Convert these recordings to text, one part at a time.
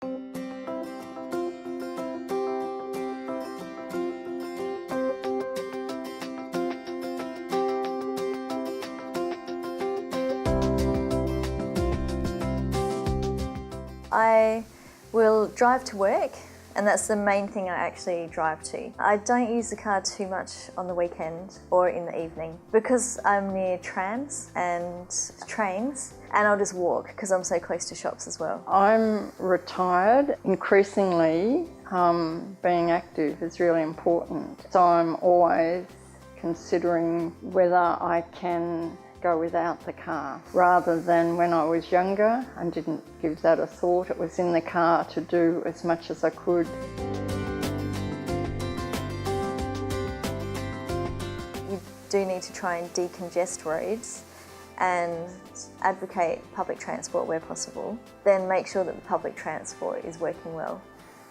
I will drive to work, and that's the main thing I actually drive to. I don't use the car too much on the weekend or in the evening because I'm near trams and trains, and I'll just walk because I'm so close to shops as well. I'm retired. Increasingly, being active is really important. So I'm always considering whether I can go without the car, rather than when I was younger and didn't give that a thought. It was in the car to do as much as I could. You do need to try and decongest roads and advocate public transport where possible. Then make sure that the public transport is working well.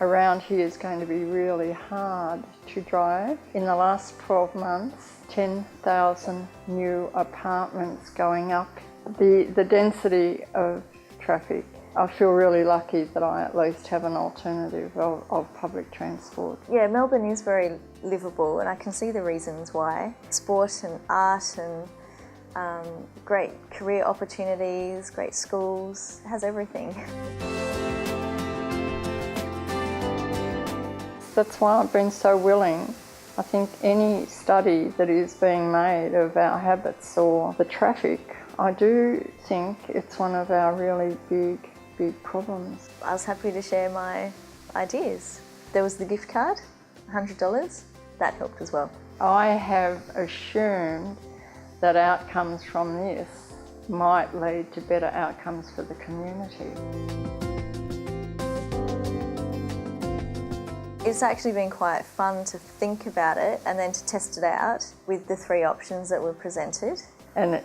Around here is going to be really hard to drive. In the last 12 months, 10,000 new apartments going up. The density of traffic, I feel really lucky that I at least have an alternative of public transport. Yeah, Melbourne is very livable, and I can see the reasons why. Sport and art and great career opportunities, great schools, it has everything. That's why I've been so willing. I think any study that is being made of our habits or the traffic, I do think it's one of our really big problems. I was happy to share my ideas. There was the gift card, $100, that helped as well. I have assumed that outcomes from this might lead to better outcomes for the community. It's actually been quite fun to think about it and then to test it out with the 3 options that were presented. And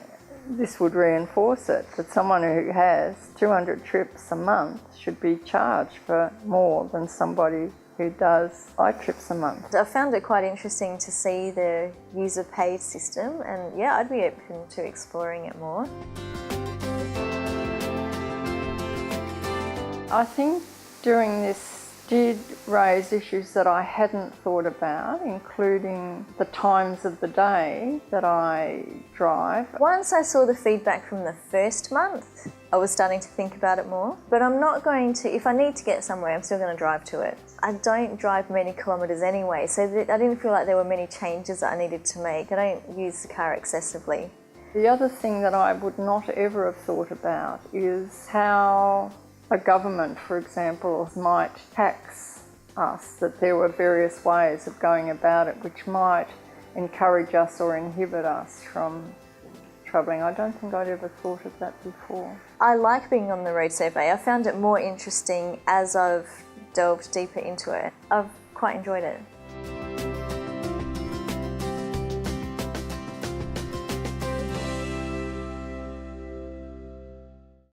this would reinforce it, that someone who has 200 trips a month should be charged for more than somebody who does 5 trips a month. I found it quite interesting to see the user paid system, and yeah, I'd be open to exploring it more. I think doing this did raise issues that I hadn't thought about, including the times of the day that I drive. Once I saw the feedback from the first month, I was starting to think about it more. But I'm not going to, if I need to get somewhere, I'm still going to drive to it. I don't drive many kilometres anyway, so I didn't feel like there were many changes that I needed to make. I don't use the car excessively. The other thing that I would not ever have thought about is how a government, for example, might tax us, that there were various ways of going about it which might encourage us or inhibit us from travelling. I don't think I'd ever thought of that before. I like being on the road survey. I found it more interesting as I've delved deeper into it. I've quite enjoyed it.